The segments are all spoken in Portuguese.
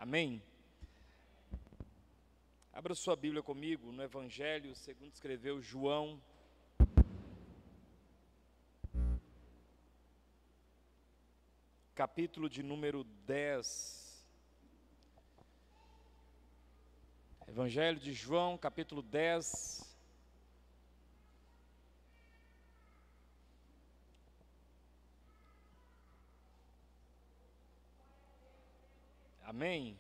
Amém? Abra sua Bíblia comigo no Evangelho segundo escreveu João, capítulo de número 10. Evangelho de João, capítulo 10. Amém?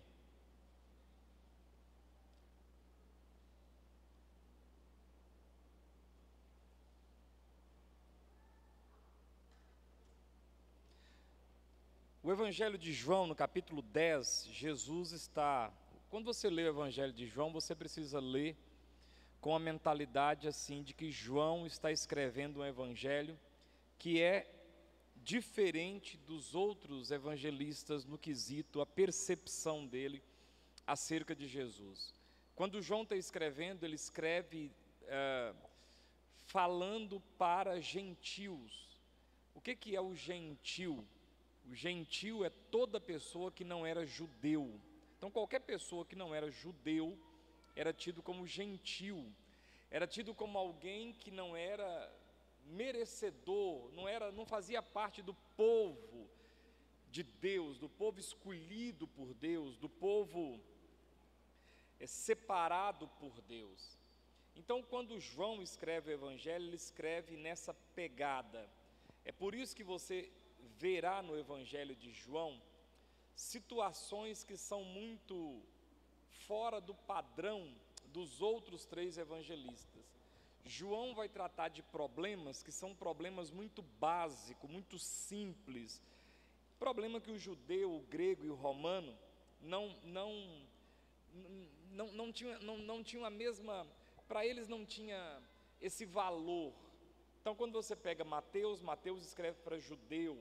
O Evangelho de João, no capítulo 10, Jesus está... Quando você lê o Evangelho de João, você precisa ler com a mentalidade assim, de que João está escrevendo um Evangelho que é diferente dos outros evangelistas no quesito, a percepção dele acerca de Jesus. Quando João está escrevendo, ele escreve falando para gentios. O que é o gentil? O gentil é toda pessoa que não era judeu. Então qualquer pessoa que não era judeu era tido como gentil, era tido como alguém que não era merecedor, não fazia parte do povo de Deus, do povo escolhido por Deus, do povo separado por Deus. Então quando João escreve o Evangelho, ele escreve nessa pegada. É por isso que você verá no Evangelho de João situações que são muito fora do padrão dos outros três evangelistas. João vai tratar de problemas que são problemas muito básicos, muito simples. Problema que o judeu, o grego e o romano não tinham a mesma, para eles não tinha esse valor. Então quando você pega Mateus escreve para judeu,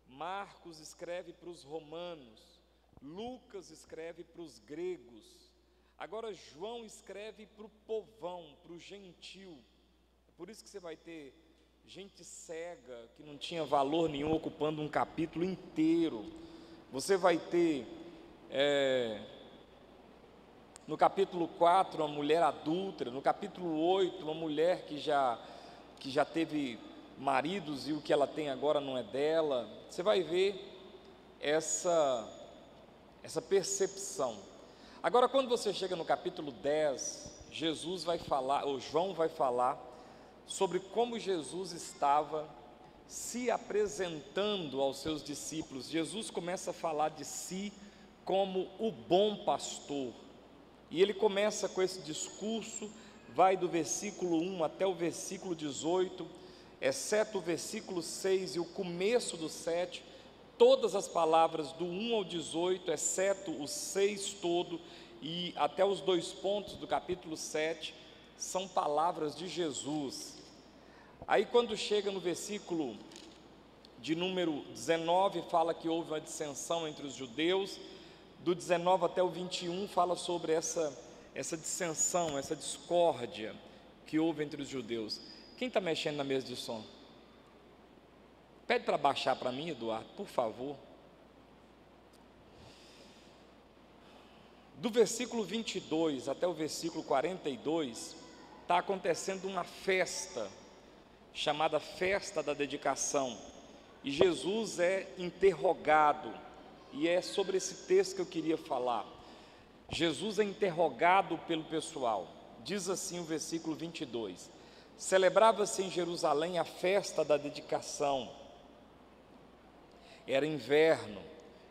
Marcos escreve para os romanos, Lucas escreve para os gregos. Agora João escreve para o povão, para o gentil. É por isso que você vai ter gente cega, que não tinha valor nenhum, ocupando um capítulo inteiro. Você vai ter, no capítulo 4, uma mulher adúltera. No capítulo 8, uma mulher que já teve maridos e o que ela tem agora não é dela. Você vai ver essa percepção. Agora, quando você chega no capítulo 10, Jesus vai falar, ou João vai falar, sobre como Jesus estava se apresentando aos seus discípulos. Jesus começa a falar de si como o bom pastor, e ele começa com esse discurso, vai do versículo 1 até o versículo 18, exceto o versículo 6 e o começo do 7, todas as palavras do 1 ao 18, exceto o 6 todo, e até os 2 pontos do capítulo 7, são palavras de Jesus. Aí quando chega no versículo de número 19, fala que houve uma dissensão entre os judeus. Do 19 até o 21 fala sobre essa dissensão, essa discórdia que houve entre os judeus. Quem está mexendo na mesa de som? Pede para baixar para mim, Eduardo, por favor. Do versículo 22 até o versículo 42, está acontecendo uma festa, chamada Festa da Dedicação, e Jesus é interrogado, e é sobre esse texto que eu queria falar. Jesus é interrogado pelo pessoal. Diz assim o versículo 22: celebrava-se em Jerusalém a festa da dedicação. Era inverno.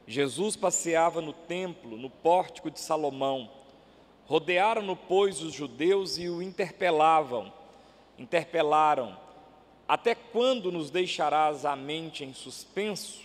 Jesus passeava no templo, no pórtico de Salomão. Rodearam-no, pois, os judeus e o interpelaram: até quando nos deixarás a mente em suspenso?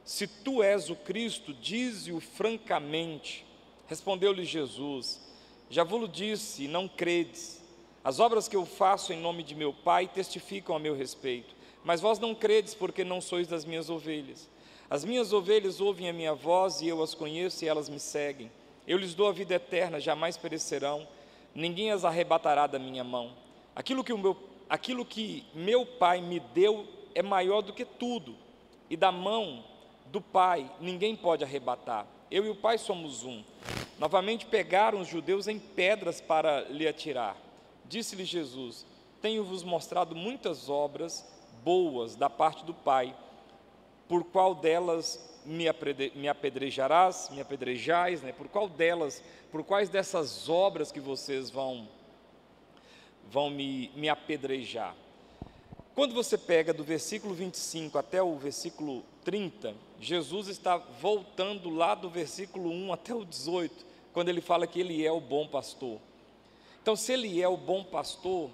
Se tu és o Cristo, dize-o francamente. Respondeu-lhe Jesus: já vos disse e não credes. As obras que eu faço em nome de meu Pai testificam a meu respeito, mas vós não credes, porque não sois das minhas ovelhas. As minhas ovelhas ouvem a minha voz, e eu as conheço, e elas me seguem. Eu lhes dou a vida eterna, jamais perecerão, ninguém as arrebatará da minha mão. Aquilo que meu Pai me deu é maior do que tudo, e da mão do Pai ninguém pode arrebatar. eu e o Pai somos um. Novamente pegaram os judeus em pedras para lhe atirar. Disse-lhe Jesus: tenho-vos mostrado muitas obras boas da parte do Pai, por qual delas me apedrejais, né? Por quais dessas obras que vocês vão me apedrejar? Quando você pega do versículo 25 até o versículo 30, Jesus está voltando lá do versículo 1 até o 18, quando ele fala que ele é o bom pastor. Então, se ele é o bom pastor,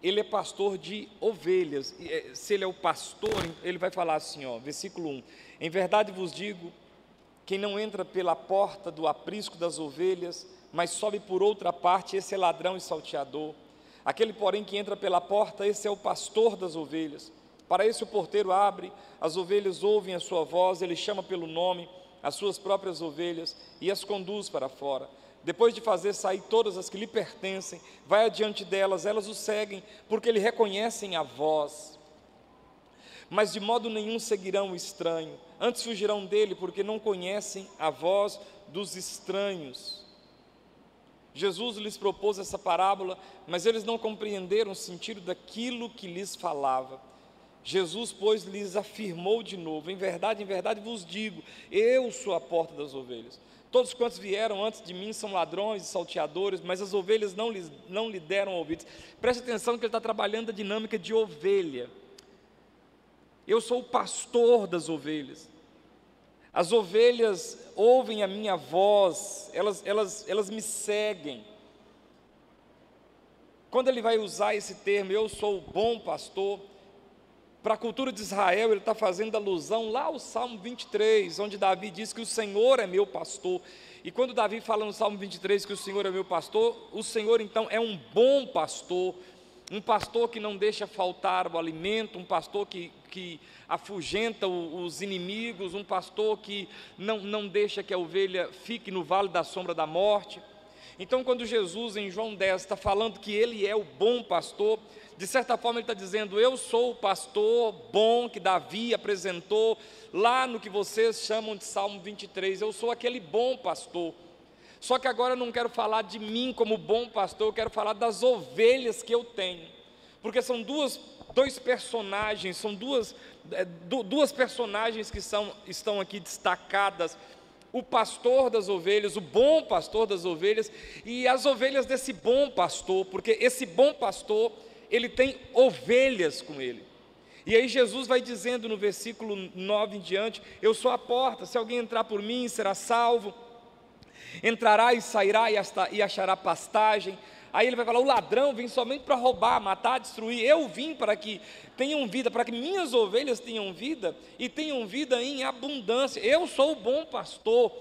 ele é pastor de ovelhas. Se ele é o pastor, ele vai falar assim, versículo 1: em verdade vos digo, quem não entra pela porta do aprisco das ovelhas, mas sobe por outra parte, esse é ladrão e salteador. Aquele, porém, que entra pela porta, esse é o pastor das ovelhas. Para esse o porteiro abre, as ovelhas ouvem a sua voz, ele chama pelo nome as suas próprias ovelhas e as conduz para fora. Depois de fazer sair todas as que lhe pertencem, vai adiante delas, elas o seguem, porque lhe reconhecem a voz. Mas de modo nenhum seguirão o estranho, antes fugirão dele, porque não conhecem a voz dos estranhos. Jesus lhes propôs essa parábola, mas eles não compreenderam o sentido daquilo que lhes falava. Jesus, pois, lhes afirmou de novo: em verdade vos digo, eu sou a porta das ovelhas. Todos quantos vieram antes de mim são ladrões e salteadores, mas as ovelhas não lhe deram ouvidos. Preste atenção que ele está trabalhando a dinâmica de ovelha. Eu sou o pastor das ovelhas. As ovelhas ouvem a minha voz, elas me seguem. Quando ele vai usar esse termo, eu sou o bom pastor, para a cultura de Israel, ele está fazendo alusão lá ao Salmo 23, onde Davi diz que o Senhor é meu pastor. E quando Davi fala no Salmo 23 que o Senhor é meu pastor, o Senhor então é um bom pastor, um pastor que não deixa faltar o alimento, um pastor que afugenta os inimigos, um pastor que não deixa que a ovelha fique no vale da sombra da morte. Então, quando Jesus em João 10 está falando que ele é o bom pastor, de certa forma ele está dizendo: eu sou o pastor bom que Davi apresentou lá no que vocês chamam de Salmo 23, eu sou aquele bom pastor. Só que agora eu não quero falar de mim como bom pastor, eu quero falar das ovelhas que eu tenho, porque são dois personagens, são duas personagens que estão aqui destacadas: o pastor das ovelhas, o bom pastor das ovelhas, e as ovelhas desse bom pastor, porque esse bom pastor, ele tem ovelhas com ele. E aí Jesus vai dizendo no versículo 9 em diante: eu sou a porta, se alguém entrar por mim será salvo, entrará e sairá e achará pastagem. Aí ele vai falar: o ladrão vem somente para roubar, matar, destruir. Eu vim para que tenham vida, para que minhas ovelhas tenham vida e tenham vida em abundância. Eu sou o bom pastor.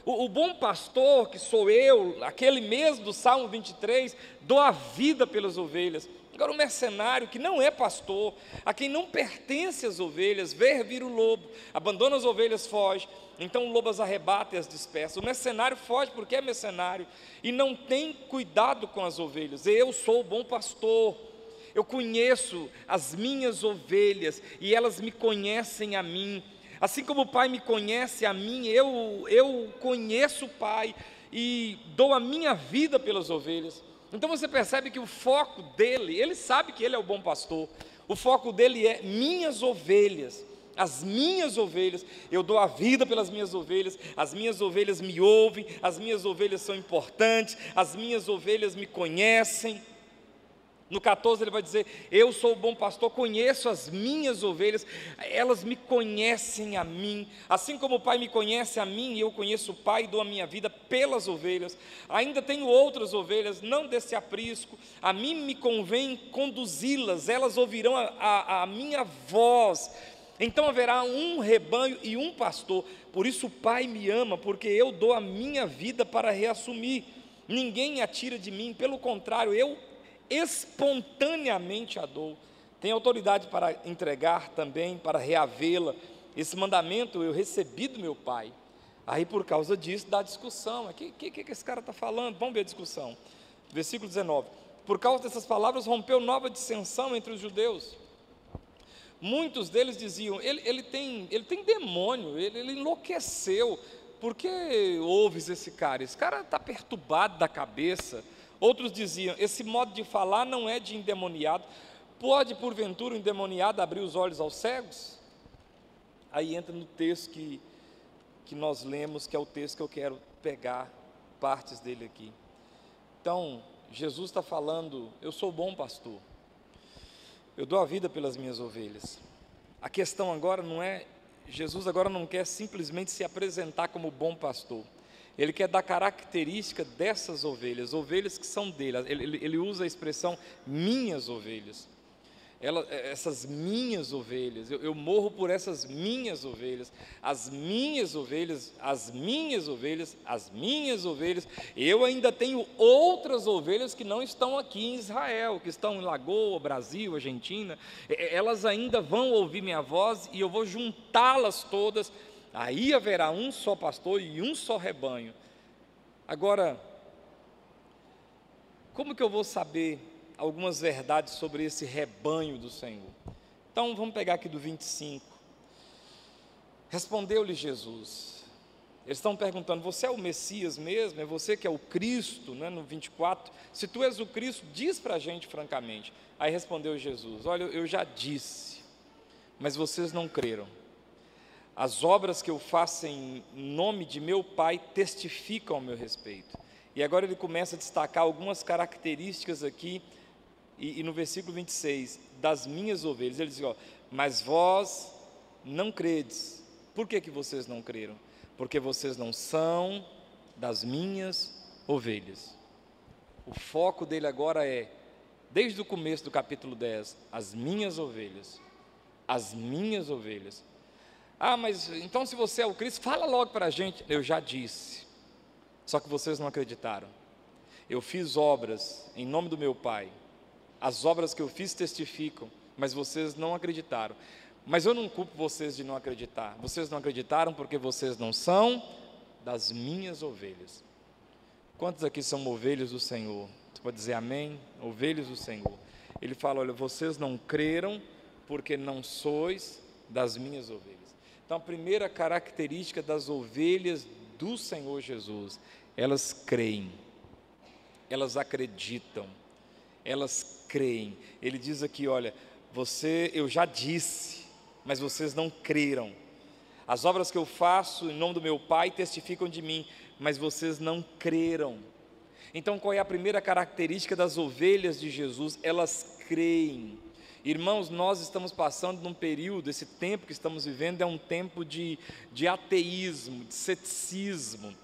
O bom pastor, que sou eu, aquele mesmo do Salmo 23, dou a vida pelas ovelhas. Agora, o mercenário que não é pastor, a quem não pertence as ovelhas, vê vir o lobo, abandona as ovelhas, foge, então o lobo as arrebata e as dispersa. O mercenário foge porque é mercenário e não tem cuidado com as ovelhas. Eu sou o bom pastor, eu conheço as minhas ovelhas e elas me conhecem a mim. Assim como o Pai me conhece a mim, eu conheço o Pai e dou a minha vida pelas ovelhas. Então você percebe que o foco dele, ele sabe que ele é o bom pastor, o foco dele é minhas ovelhas, as minhas ovelhas. Eu dou a vida pelas minhas ovelhas, as minhas ovelhas me ouvem, as minhas ovelhas são importantes, as minhas ovelhas me conhecem. No 14 ele vai dizer: eu sou o bom pastor, conheço as minhas ovelhas, elas me conhecem a mim, assim como o Pai me conhece a mim, e eu conheço o Pai e dou a minha vida pelas ovelhas. Ainda tenho outras ovelhas, não desse aprisco, a mim me convém conduzi-las, elas ouvirão a minha voz. Então haverá um rebanho e um pastor. Por isso o Pai me ama, porque eu dou a minha vida para reassumir. Ninguém a tira de mim, pelo contrário, eu espontaneamente a dou. Tem autoridade para entregar também, para reavê-la. Esse mandamento eu recebi do meu Pai. Aí por causa disso dá discussão. O que esse cara está falando? Vamos ver a discussão. Versículo 19: por causa dessas palavras rompeu nova dissensão entre os judeus. Muitos deles diziam: ele tem demônio, ele enlouqueceu. por que ouves esse cara? Esse cara está perturbado da cabeça. Outros diziam, esse modo de falar não é de endemoniado. Pode, porventura, o endemoniado abrir os olhos aos cegos? Aí entra no texto que nós lemos, que é o texto que eu quero pegar partes dele aqui. Então, Jesus está falando, eu sou bom pastor, eu dou a vida pelas minhas ovelhas. A questão agora não é, Jesus agora não quer simplesmente se apresentar como bom pastor, ele quer dar característica dessas ovelhas, ovelhas que são dele. Ele usa a expressão minhas ovelhas. Essas minhas ovelhas, eu morro por essas minhas ovelhas, as minhas ovelhas, as minhas ovelhas, as minhas ovelhas. Eu ainda tenho outras ovelhas que não estão aqui em Israel, que estão em Lagoa, Brasil, Argentina. Elas ainda vão ouvir minha voz e eu vou juntá-las todas. Aí haverá um só pastor e um só rebanho. Agora, como que eu vou saber algumas verdades sobre esse rebanho do Senhor? Então vamos pegar aqui do 25. Respondeu-lhe Jesus. Eles estão perguntando, você é o Messias mesmo? É você que é o Cristo, né? No 24, se tu és o Cristo, diz para a gente francamente. Aí respondeu Jesus, olha, eu já disse, mas vocês não creram. As obras que eu faço em nome de meu Pai testificam ao meu respeito. E agora ele começa a destacar algumas características aqui, e no versículo 26, das minhas ovelhas, ele diz, ó, mas vós não credes. Por que vocês não creram? Porque vocês não são das minhas ovelhas. O foco dele agora é, desde o começo do capítulo 10, as minhas ovelhas, as minhas ovelhas. Ah, mas então se você é o Cristo, fala logo para a gente. Eu já disse, só que vocês não acreditaram. Eu fiz obras em nome do meu Pai, as obras que eu fiz testificam, mas vocês não acreditaram. Mas eu não culpo vocês de não acreditar. Vocês não acreditaram porque vocês não são das minhas ovelhas. Quantos aqui são ovelhas do Senhor? Você pode dizer amém? Ovelhas do Senhor. Ele fala, olha, vocês não creram porque não sois das minhas ovelhas. Então a primeira característica das ovelhas do Senhor Jesus, elas creem, elas acreditam, elas creem. Ele diz aqui, olha, eu já disse, mas vocês não creram. As obras que eu faço em nome do meu Pai testificam de mim, mas vocês não creram. Então qual é a primeira característica das ovelhas de Jesus? Elas creem. Irmãos, nós estamos passando num período, esse tempo que estamos vivendo é um tempo de ateísmo, de ceticismo,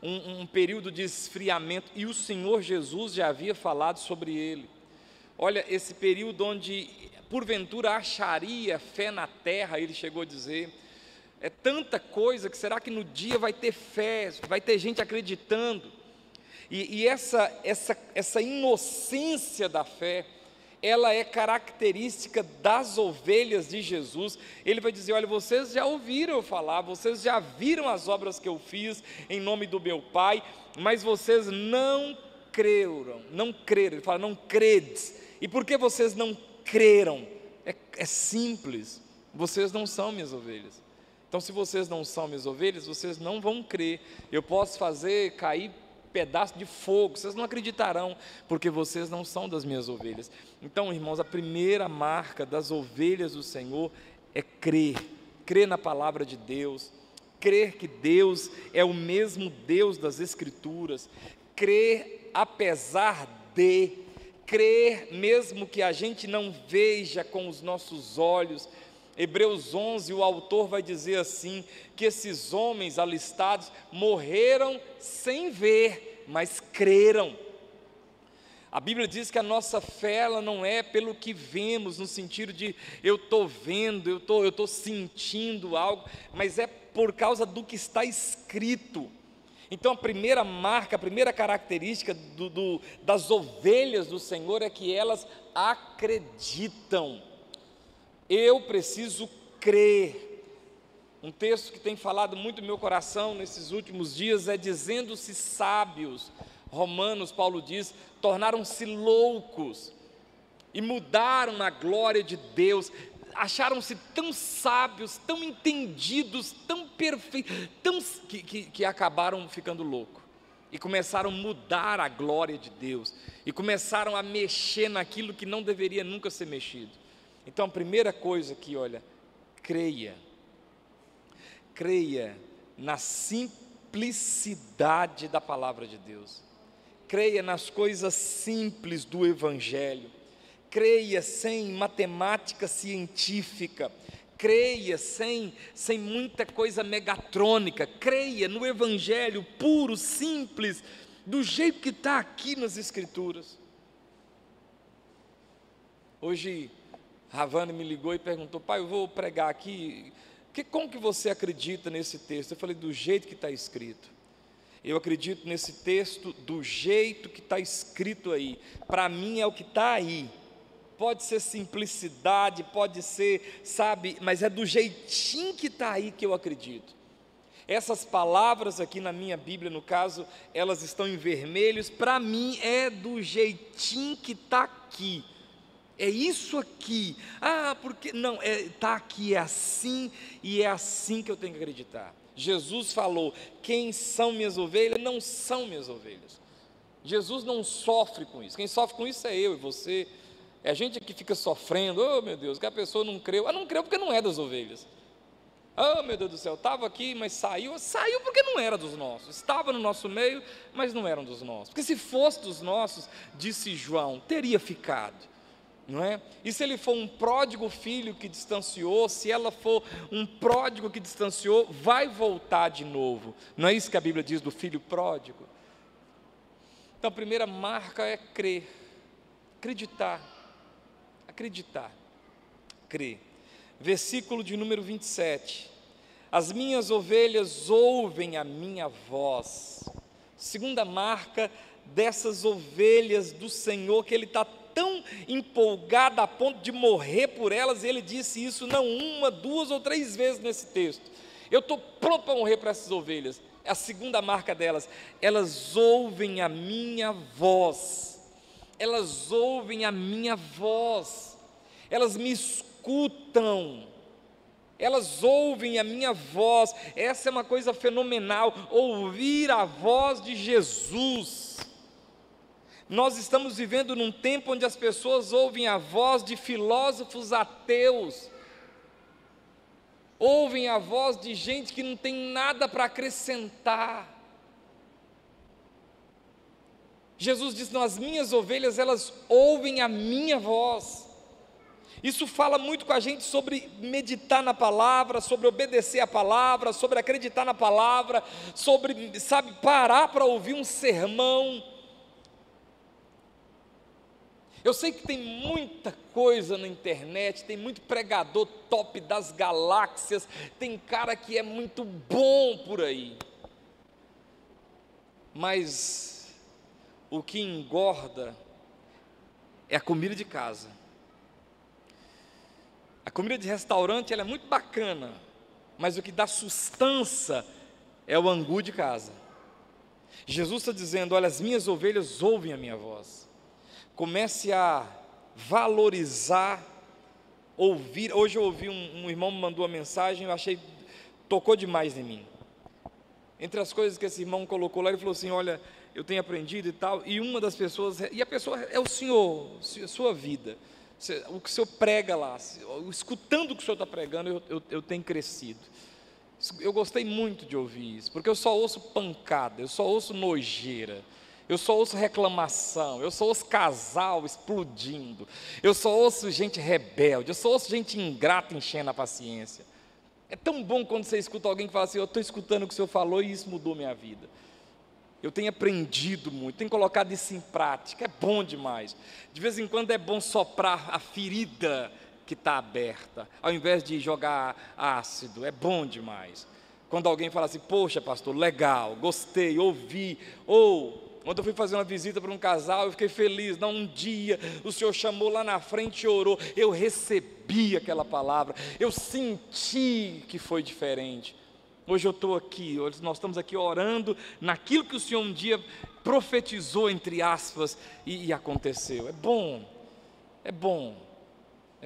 um período de esfriamento, e o Senhor Jesus já havia falado sobre ele. Olha, esse período onde porventura acharia fé na terra, ele chegou a dizer, é tanta coisa que será que no dia vai ter fé, vai ter gente acreditando, e essa inocência da fé, ela é característica das ovelhas de Jesus. Ele vai dizer, olha, vocês já ouviram eu falar, vocês já viram as obras que eu fiz em nome do meu Pai, mas vocês não creram, ele fala, não credes. E por que vocês não creram? É simples, vocês não são minhas ovelhas. Então se vocês não são minhas ovelhas, vocês não vão crer. Eu posso fazer cair pedaço de fogo, vocês não acreditarão, porque vocês não são das minhas ovelhas. Então, irmãos, a primeira marca das ovelhas do Senhor é crer na palavra de Deus, crer que Deus é o mesmo Deus das Escrituras, crer apesar de, crer mesmo que a gente não veja com os nossos olhos. Hebreus 11, o autor vai dizer assim, que esses homens alistados morreram sem ver, mas creram. A Bíblia diz que a nossa fé, ela não é pelo que vemos, no sentido de eu estou vendo, eu estou sentindo algo, mas é por causa do que está escrito. Então a primeira marca, a primeira característica das ovelhas do Senhor é que elas acreditam. Eu preciso crer. Um texto que tem falado muito no meu coração nesses últimos dias é dizendo-se sábios. Romanos, Paulo diz, tornaram-se loucos e mudaram na glória de Deus, acharam-se tão sábios, tão entendidos, tão perfeitos, que acabaram ficando loucos. E começaram a mudar a glória de Deus. E começaram a mexer naquilo que não deveria nunca ser mexido. Então a primeira coisa aqui, olha, creia. Creia na simplicidade da palavra de Deus. Creia nas coisas simples do Evangelho. Creia sem matemática científica. Creia sem muita coisa megatrônica. Creia no Evangelho puro, simples, do jeito que está aqui nas Escrituras. Hoje, Ravana me ligou e perguntou: pai, eu vou pregar aqui, como que você acredita nesse texto? Eu falei: do jeito que está escrito. Eu acredito nesse texto do jeito que está escrito aí. Para mim é o que está aí. Pode ser simplicidade, pode ser, sabe, mas é do jeitinho que está aí que eu acredito. Essas palavras aqui na minha Bíblia, no caso, elas estão em vermelhos. Para mim é do jeitinho que está aqui. É isso aqui. Porque não, está aqui, é assim, e é assim que eu tenho que acreditar. Jesus falou: quem são minhas ovelhas, não são minhas ovelhas. Jesus não sofre com isso. Quem sofre com isso é eu e você. É a gente que fica sofrendo: oh meu Deus, que a pessoa não creu. Não creu porque não é das ovelhas. Oh meu Deus do céu, estava aqui, mas saiu porque não era dos nossos. Estava no nosso meio, mas não eram dos nossos. Porque se fosse dos nossos, disse João, teria ficado. Não é? E se ele for um pródigo filho que distanciou, se ela for um pródigo que distanciou, vai voltar de novo. Não é isso que a Bíblia diz do filho pródigo? Então a primeira marca é crer, acreditar, crer. Versículo de número 27, as minhas ovelhas ouvem a minha voz. Segunda marca dessas ovelhas do Senhor, que Ele está tão empolgado a ponto de morrer por elas, e Ele disse isso não uma, duas ou três vezes nesse texto: eu estou pronto para morrer para essas ovelhas. A segunda marca delas: elas ouvem a minha voz, elas ouvem a minha voz, elas me escutam, elas ouvem a minha voz. Essa é uma coisa fenomenal, ouvir a voz de Jesus. Nós estamos vivendo num tempo onde as pessoas ouvem a voz de filósofos ateus, ouvem a voz de gente que não tem nada para acrescentar. Jesus diz: não, as minhas ovelhas, elas ouvem a minha voz. Isso fala muito com a gente sobre meditar na palavra, sobre obedecer a palavra, sobre acreditar na palavra, sobre, sabe, parar para ouvir um sermão. Eu sei que tem muita coisa na internet, tem muito pregador top das galáxias, tem cara que é muito bom por aí, mas o que engorda é a comida de casa. A comida de restaurante, ela é muito bacana, mas o que dá sustância é o angu de casa. Jesus está dizendo: olha, as minhas ovelhas ouvem a minha voz. Comece a valorizar, ouvir. Hoje eu ouvi um irmão me mandou uma mensagem, eu achei, tocou demais em mim. Entre as coisas que esse irmão colocou lá, ele falou assim: olha, eu tenho aprendido e tal, e uma das pessoas, e a pessoa é o Senhor, a sua vida, o que o Senhor prega lá, escutando o que o Senhor está pregando, eu tenho crescido. Eu gostei muito de ouvir isso, porque eu só ouço pancada, eu só ouço nojeira, eu só ouço reclamação, eu só ouço casal explodindo, eu só ouço gente rebelde, eu só ouço gente ingrata enchendo a paciência. É tão bom quando você escuta alguém que fala assim: eu estou escutando o que o Senhor falou e isso mudou minha vida. Eu tenho aprendido muito, tenho colocado isso em prática, é bom demais. De vez em quando é bom soprar a ferida que está aberta, ao invés de jogar ácido, é bom demais. Quando alguém fala assim: poxa pastor, legal, gostei, ouvi, quando eu fui fazer uma visita para um casal, eu fiquei feliz. Não, um dia o Senhor chamou lá na frente e orou, eu recebi aquela palavra, eu senti que foi diferente. Hoje eu estou aqui, hoje nós estamos aqui orando naquilo que o Senhor um dia profetizou, entre aspas, e aconteceu. É bom, é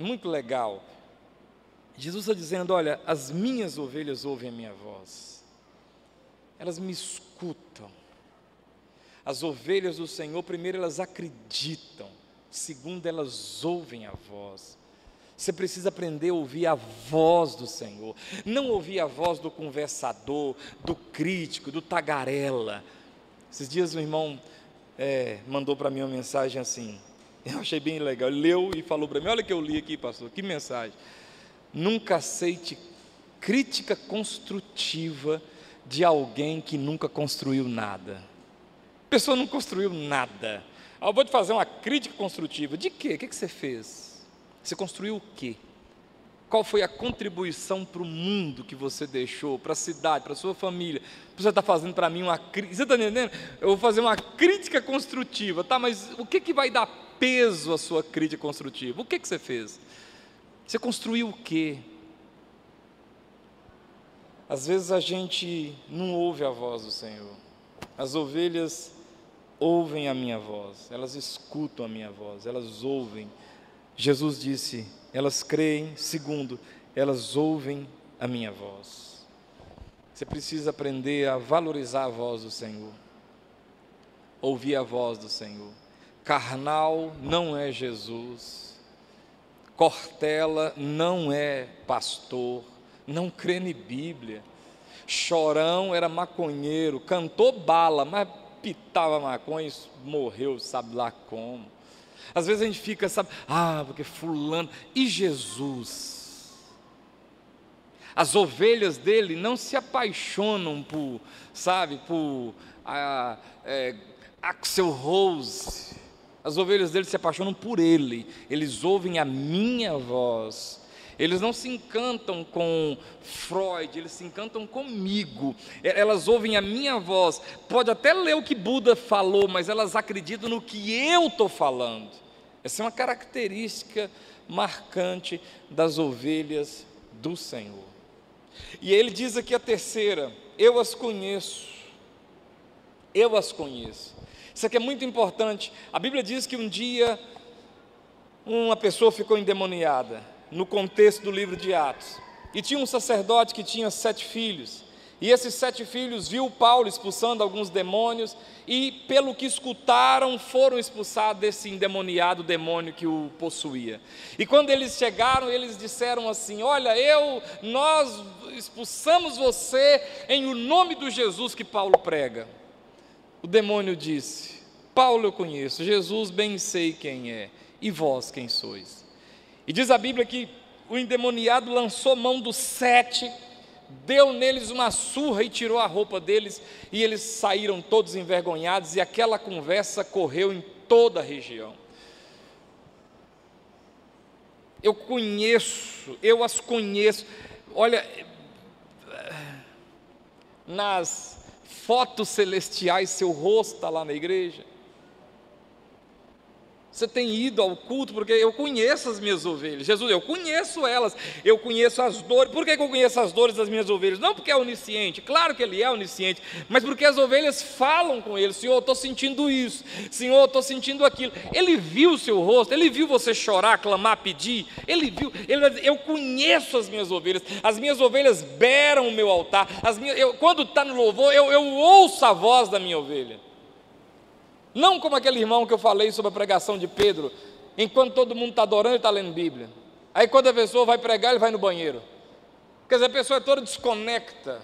muito legal. Jesus está dizendo: olha, as minhas ovelhas ouvem a minha voz, elas me escutam. As ovelhas do Senhor, primeiro, elas acreditam, segundo, elas ouvem a voz. Você precisa aprender a ouvir a voz do Senhor, não ouvir a voz do conversador, do crítico, do tagarela. Esses dias um irmão mandou para mim uma mensagem assim, eu achei bem legal, ele leu e falou para mim: olha o que eu li aqui, pastor, que mensagem: nunca aceite crítica construtiva de alguém que nunca construiu nada. A pessoa não construiu nada. Eu vou te fazer uma crítica construtiva. De quê? O que você fez? Você construiu o quê? Qual foi a contribuição para o mundo que você deixou, para a cidade, para a sua família? Você está fazendo para mim uma crítica, você está entendendo? Eu vou fazer uma crítica construtiva, tá? Mas o que vai dar peso à sua crítica construtiva? O que você fez? Você construiu o quê? Às vezes a gente não ouve a voz do Senhor. As ovelhas ouvem a minha voz, elas escutam a minha voz, elas ouvem. Jesus disse: elas creem, segundo, elas ouvem a minha voz. Você precisa aprender a valorizar a voz do Senhor, ouvir a voz do Senhor. Carnal não é Jesus, Cortella não é pastor, não crê em Bíblia. Chorão era maconheiro, cantou bala, mas pitava maconha e morreu, sabe lá como. Às vezes a gente fica, sabe, porque fulano, e Jesus? As ovelhas dele não se apaixonam por Axl Rose. As ovelhas dele se apaixonam por ele, eles ouvem a minha voz. Eles não se encantam com Freud, eles se encantam comigo. Elas ouvem a minha voz. Pode até ler o que Buda falou, mas elas acreditam no que eu estou falando. Essa é uma característica marcante das ovelhas do Senhor. E ele diz aqui a terceira: eu as conheço. Eu as conheço. Isso aqui é muito importante. A Bíblia diz que um dia uma pessoa ficou endemoniada, no contexto do livro de Atos, e tinha um sacerdote que tinha 7 filhos, e esses 7 filhos viu Paulo expulsando alguns demônios, e pelo que escutaram, foram expulsados desse endemoniado demônio que o possuía. E quando eles chegaram, eles disseram assim: olha, nós expulsamos você em o nome do Jesus que Paulo prega. O demônio disse: Paulo eu conheço, Jesus bem sei quem é, e vós quem sois? E diz a Bíblia que o endemoniado lançou mão dos 7, deu neles uma surra e tirou a roupa deles, e eles saíram todos envergonhados, e aquela conversa correu em toda a região. Eu as conheço. Olha, nas fotos celestiais, seu rosto está lá na igreja. Você tem ido ao culto, porque eu conheço as minhas ovelhas. Jesus, eu conheço elas, eu conheço as dores. Por que eu conheço as dores das minhas ovelhas? Não porque é onisciente, claro que ele é onisciente, mas porque as ovelhas falam com ele: Senhor, eu estou sentindo isso, Senhor, eu estou sentindo aquilo. Ele viu o seu rosto, ele viu você chorar, clamar, pedir, ele viu. Eu conheço as minhas ovelhas beram o meu altar, quando está no louvor, eu ouço a voz da minha ovelha. Não como aquele irmão que eu falei sobre a pregação de Pedro, enquanto todo mundo está adorando, ele está lendo Bíblia. Aí quando a pessoa vai pregar, ele vai no banheiro. Quer dizer, a pessoa é toda desconecta.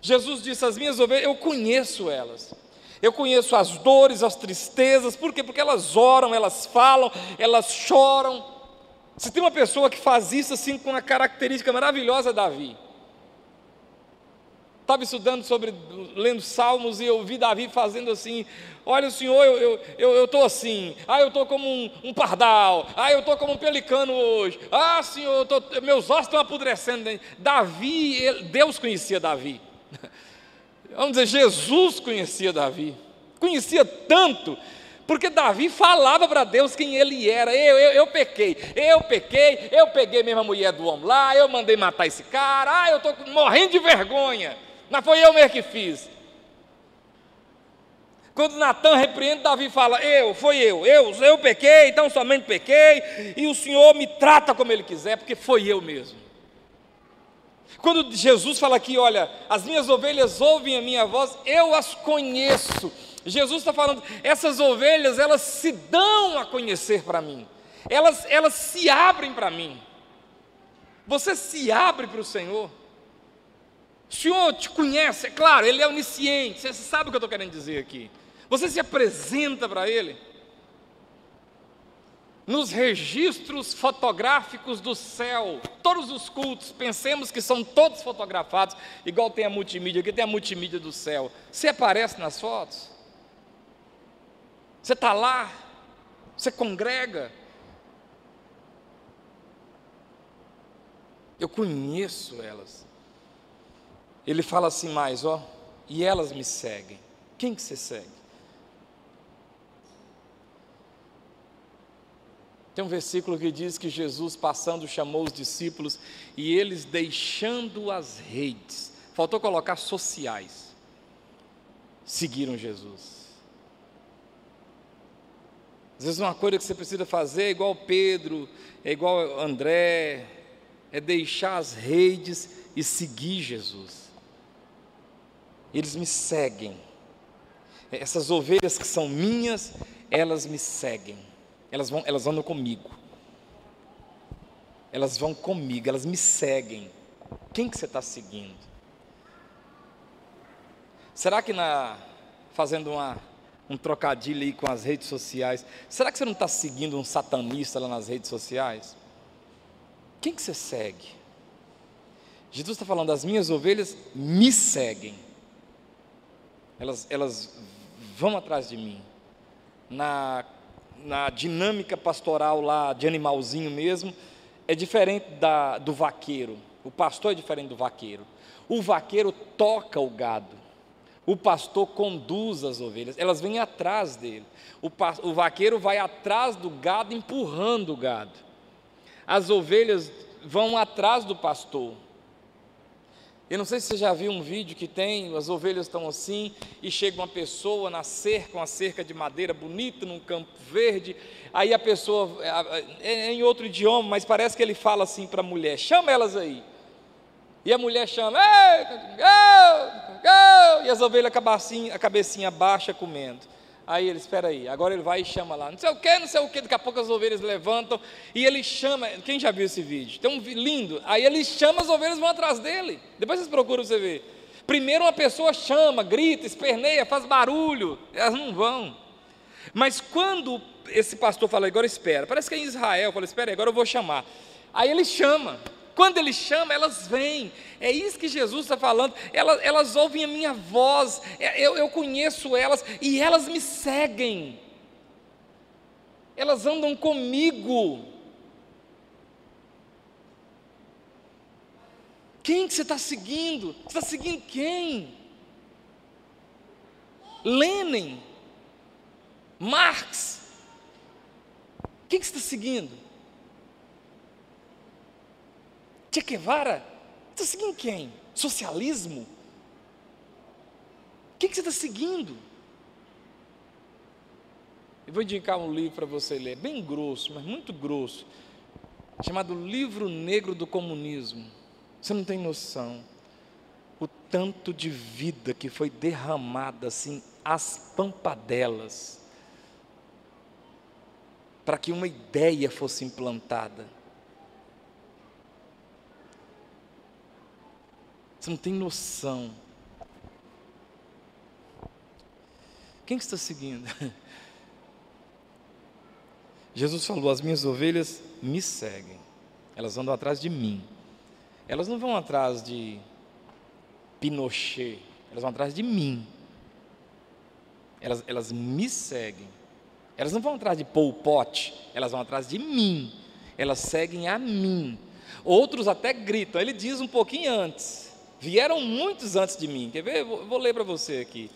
Jesus disse: as minhas ovelhas, eu conheço elas. Eu conheço as dores, as tristezas. Por quê? Porque elas oram, elas falam, elas choram. Se tem uma pessoa que faz isso assim com uma característica maravilhosa, é Davi. Estava estudando lendo Salmos, e eu vi Davi fazendo assim: olha, Senhor, eu estou assim, eu estou como um pardal, eu estou como um pelicano hoje, Senhor, meus ossos estão apodrecendo. Davi, Deus conhecia Davi, vamos dizer, Jesus conhecia Davi, conhecia tanto, porque Davi falava para Deus quem ele era. Eu pequei, eu peguei mesmo a mulher do homem lá, eu mandei matar esse cara, eu estou morrendo de vergonha, mas foi eu mesmo que fiz. Quando Natan repreende, Davi fala: eu pequei, então somente pequei, e o Senhor me trata como Ele quiser, porque foi eu mesmo. Quando Jesus fala aqui, olha, as minhas ovelhas ouvem a minha voz, eu as conheço. Jesus está falando, essas ovelhas, elas se dão a conhecer para mim, elas se abrem para mim. Você se abre para o Senhor. O Senhor te conhece, é claro, Ele é onisciente, você sabe o que eu estou querendo dizer aqui. Você se apresenta para Ele. Nos registros fotográficos do céu, todos os cultos, pensemos que são todos fotografados, igual tem a multimídia, aqui tem a multimídia do céu. Você aparece nas fotos? Você está lá? Você congrega? Eu conheço elas. Ele fala assim mais, ó, e elas me seguem. Quem que você segue? Tem um versículo que diz que Jesus, passando, chamou os discípulos e eles, deixando as redes, faltou colocar sociais, seguiram Jesus. Às vezes uma coisa que você precisa fazer é igual Pedro, é igual André, é deixar as redes e seguir Jesus. Eles me seguem. Essas ovelhas que são minhas, elas me seguem. Elas andam comigo. Elas vão comigo, elas me seguem. Quem que você está seguindo? Será que fazendo um trocadilho aí com as redes sociais, será que você não está seguindo um satanista lá nas redes sociais? Quem que você segue? Jesus está falando, as minhas ovelhas me seguem. Elas vão atrás de mim. Na dinâmica pastoral lá, de animalzinho mesmo, é diferente do vaqueiro. O pastor é diferente do vaqueiro. O vaqueiro toca o gado. O pastor conduz as ovelhas. Elas vêm atrás dele. O vaqueiro vai atrás do gado, empurrando o gado. As ovelhas vão atrás do pastor. Eu não sei se você já viu um vídeo que tem, as ovelhas estão assim, e chega uma pessoa na cerca, uma cerca de madeira bonita, num campo verde, aí a pessoa, é em outro idioma, mas parece que ele fala assim para a mulher, chama elas aí, e a mulher chama, ei, go, e as ovelhas a cabecinha baixa comendo. Aí ele, espera aí, agora ele vai e chama lá, não sei o que, daqui a pouco as ovelhas levantam, e ele chama, quem já viu esse vídeo? Tem um lindo, aí ele chama, as ovelhas vão atrás dele, depois vocês procuram você ver. Primeiro uma pessoa chama, grita, esperneia, faz barulho, elas não vão. Mas quando esse pastor fala, agora espera, parece que é em Israel, fala, espera aí, agora eu vou chamar. Aí ele chama. Quando ele chama, elas vêm. É isso que Jesus está falando. Elas ouvem a minha voz. Eu conheço elas e elas me seguem. Elas andam comigo. Quem que você está seguindo? Você está seguindo quem? Lenin? Marx? Quem que você está seguindo? Che Guevara? Você está seguindo quem? Socialismo? O que você está seguindo? Eu vou indicar um livro para você ler, bem grosso, mas muito grosso, chamado Livro Negro do Comunismo. Você não tem noção o tanto de vida que foi derramada assim, às pampadelas, para que uma ideia fosse implantada. Você não tem noção. Quem que está seguindo? Jesus falou, as minhas ovelhas me seguem. Elas andam atrás de mim. Elas não vão atrás de Pinochet. Elas vão atrás de mim. Elas me seguem. Elas não vão atrás de Pol Pot. Elas vão atrás de mim. Elas seguem a mim. Outros até gritam. Ele diz um pouquinho antes. Vieram muitos antes de mim. Quer ver? Vou ler para você aqui.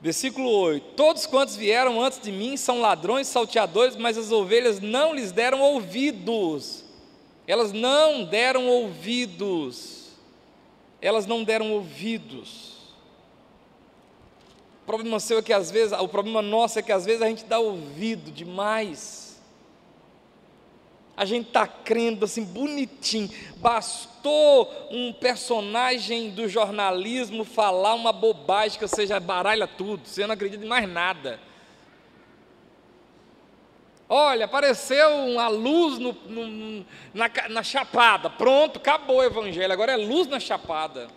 Versículo 8. Todos quantos vieram antes de mim são ladrões, salteadores, mas as ovelhas não lhes deram ouvidos. Elas não deram ouvidos. Elas não deram ouvidos. O problema seu é que às vezes, o problema nosso é que às vezes a gente dá ouvido demais. A gente está crendo assim, bonitinho. Bastou um personagem do jornalismo falar uma bobagem que você já baralha tudo, você não acredita em mais nada. Olha, apareceu uma luz na chapada, pronto, acabou o evangelho, agora é luz na chapada.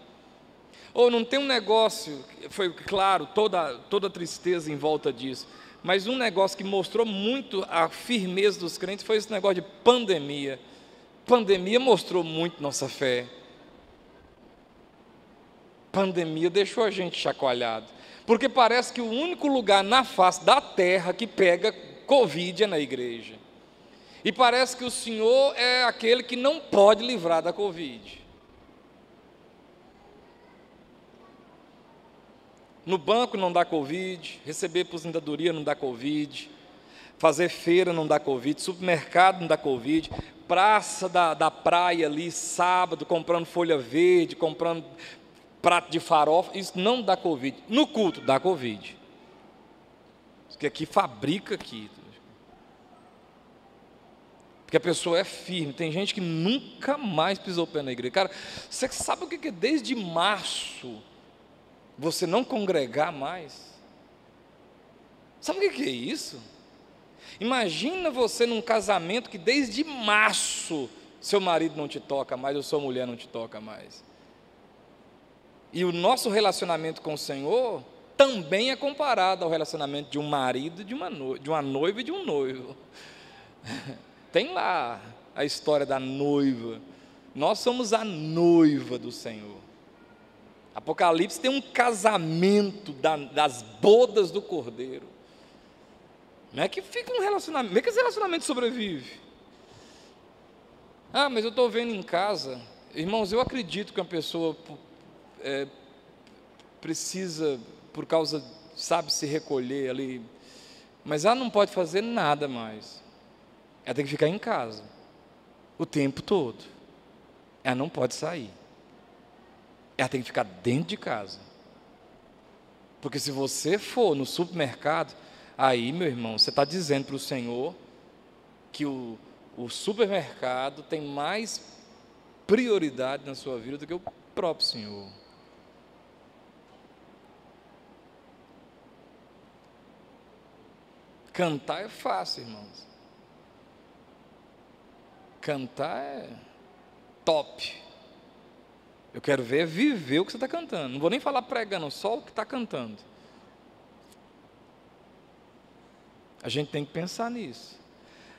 Ou não tem um negócio, foi claro, toda tristeza em volta disso, mas um negócio que mostrou muito a firmeza dos crentes foi esse negócio de pandemia. Pandemia mostrou muito nossa fé. Pandemia deixou a gente chacoalhado, porque parece que o único lugar na face da terra que pega Covid é na igreja, e parece que o Senhor é aquele que não pode livrar da Covid. No banco não dá Covid, receber aposentadoria não dá Covid, fazer feira não dá Covid, supermercado não dá Covid, praça da praia ali, sábado, comprando folha verde, comprando prato de farofa, isso não dá Covid. No culto dá Covid, porque aqui fabrica aqui, porque a pessoa é firme. Tem gente que nunca mais pisou o pé na igreja. Cara, você sabe o que é desde março você não congregar mais? Sabe o que é isso? Imagina você num casamento que desde março seu marido não te toca mais, ou sua mulher não te toca mais. E o nosso relacionamento com o Senhor também é comparado ao relacionamento de um marido, de uma noiva e de um noivo. Tem lá a história da noiva. Nós somos a noiva do Senhor. Apocalipse tem um casamento das bodas do Cordeiro. Não é que fica um relacionamento, como é que esse relacionamento sobrevive? Ah, mas eu estou vendo em casa. Irmãos, eu acredito que uma pessoa precisa, por causa, sabe, se recolher ali, mas ela não pode fazer nada mais. Ela tem que ficar em casa o tempo todo. Ela não pode sair. Ela tem que ficar dentro de casa. Porque se você for no supermercado, aí, meu irmão, você está dizendo para o Senhor que o supermercado tem mais prioridade na sua vida do que o próprio Senhor. Cantar é fácil, irmãos. Cantar é top. Eu quero viver o que você está cantando. Não vou nem falar pregando, só o que está cantando. A gente tem que pensar nisso.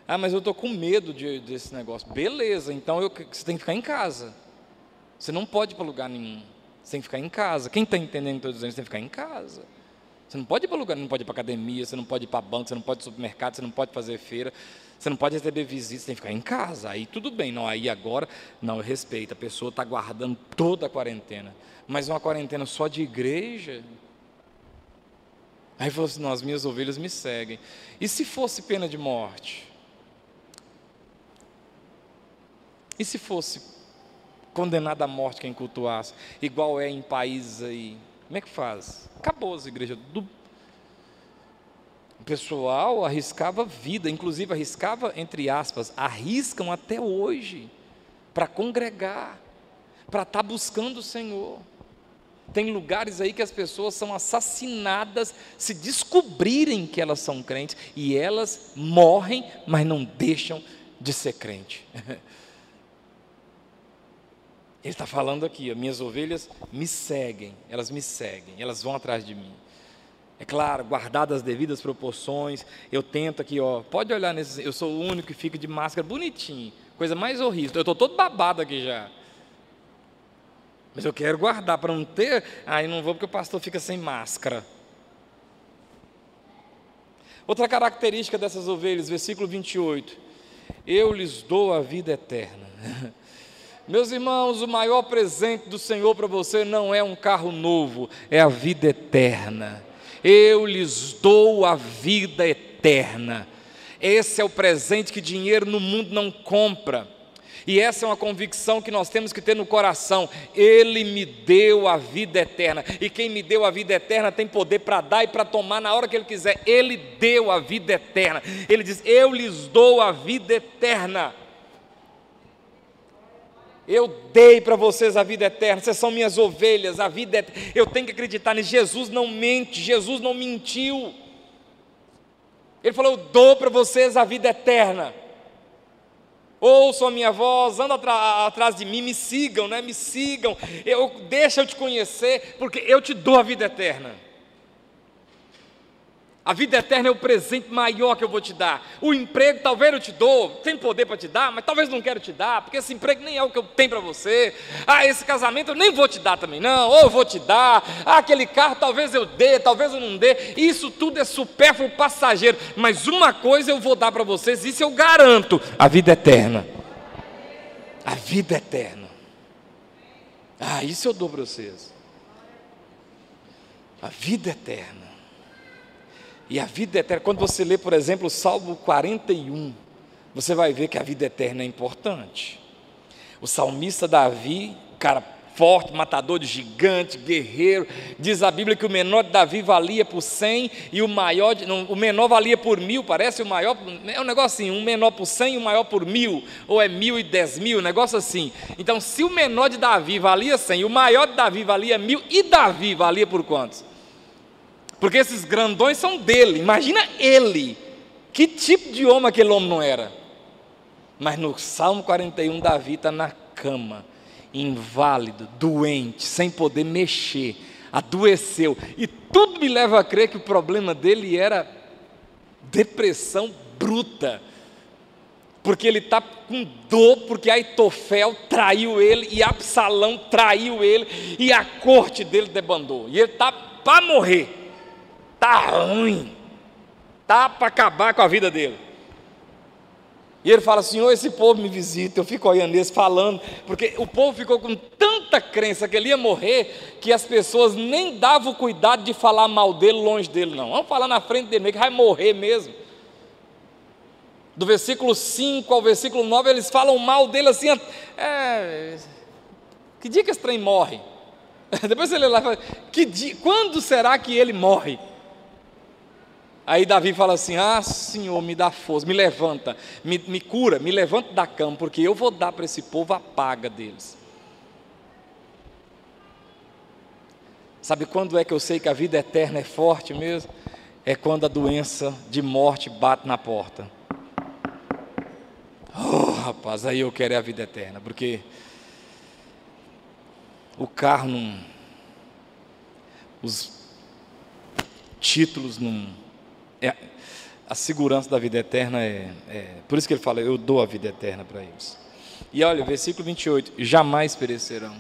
Ah, mas eu estou com medo desse negócio. Beleza, então você tem que ficar em casa. Você não pode ir para lugar nenhum. Você tem que ficar em casa. Quem está entendendo o que eu estou dizendo? Você tem que ficar em casa. Você não pode ir para lugar, não pode ir para academia, você não pode ir para banco, você não pode ir para supermercado, você não pode fazer feira, você não pode receber visitas, você tem que ficar em casa. Aí tudo bem, não, aí agora, não, eu respeito, a pessoa está guardando toda a quarentena, mas uma quarentena só de igreja. Aí falou assim, não, as minhas ovelhas me seguem. E se fosse pena de morte? E se fosse condenado à morte quem cultuasse, igual é em países aí? Como é que faz? Acabou as igrejas. O pessoal arriscava vida, inclusive arriscava, entre aspas, arriscam até hoje, para congregar, para estar buscando o Senhor. Tem lugares aí que as pessoas são assassinadas se descobrirem que elas são crentes, e elas morrem, mas não deixam de ser crente. Ele está falando aqui, minhas ovelhas me seguem, elas vão atrás de mim. É claro, guardadas as devidas proporções, eu tento aqui, pode olhar nesse, eu sou o único que fica de máscara bonitinho, coisa mais horrível, eu estou todo babado aqui já. Mas eu quero guardar para não ter, aí não vou porque o pastor fica sem máscara. Outra característica dessas ovelhas, versículo 28, eu lhes dou a vida eterna. Meus irmãos, o maior presente do Senhor para você não é um carro novo, é a vida eterna. Eu lhes dou a vida eterna. Esse é o presente que dinheiro no mundo não compra. E essa é uma convicção que nós temos que ter no coração: Ele me deu a vida eterna, e quem me deu a vida eterna tem poder para dar e para tomar na hora que Ele quiser. Ele deu a vida eterna. Ele diz: eu lhes dou a vida eterna. Eu dei para vocês a vida eterna, vocês são minhas ovelhas, a vida eterna. Eu tenho que acreditar nisso. Jesus não mente, Jesus não mentiu. Ele falou: eu dou para vocês a vida eterna. Ouçam a minha voz, andam atrás de mim, me sigam, né? Me sigam, deixa eu te conhecer, porque eu te dou a vida eterna. A vida eterna é o presente maior que eu vou te dar. O emprego talvez eu te dou, tem poder para te dar, mas talvez não quero te dar, porque esse emprego nem é o que eu tenho para você. Esse casamento eu nem vou te dar também não, ou eu vou te dar. Aquele carro talvez eu dê, talvez eu não dê. Isso tudo é supérfluo, passageiro, mas uma coisa eu vou dar para vocês, isso eu garanto: a vida eterna. A vida eterna. Isso eu dou para vocês. A vida eterna. E a vida eterna, quando você lê, por exemplo, o Salmo 41, você vai ver que a vida eterna é importante. O salmista Davi, cara forte, matador de gigante, guerreiro, diz a Bíblia que o menor de Davi valia por 100 e o menor valia por 1000, parece o maior, é um negócio assim, um menor por 100 e o maior por 1000, ou é 1000 e 10.000, um negócio assim. Então, se o menor de Davi valia 100 e o maior de Davi valia 1000, e Davi valia por quantos? Porque esses grandões são dele, imagina ele, que tipo de homem aquele homem não era. Mas no Salmo 41, Davi está na cama, inválido, doente, sem poder mexer, adoeceu, e tudo me leva a crer que o problema dele era depressão bruta, porque ele está com dor, porque Aitofel traiu ele, e Absalão traiu ele, e a corte dele debandou, e ele está para morrer. Está ruim, está para acabar com a vida dele. E ele fala: Senhor, esse povo me visita. Eu fico olhando eles falando, porque o povo ficou com tanta crença que ele ia morrer, que as pessoas nem davam cuidado de falar mal dele longe dele, não. Vamos falar na frente dele, que vai morrer mesmo. Do versículo 5 ao versículo 9, eles falam mal dele assim: que dia que esse trem morre? Depois ele lá fala: quando será que ele morre? Aí Davi fala assim: Senhor, me dá força, me levanta, me cura, me levanta da cama, porque eu vou dar para esse povo a paga deles. Sabe quando é que eu sei que a vida eterna é forte mesmo? É quando a doença de morte bate na porta. Rapaz, aí eu quero a vida eterna, porque o carro não, os títulos não, a segurança da vida eterna por isso que ele fala: eu dou a vida eterna para eles. E olha, versículo 28, jamais perecerão.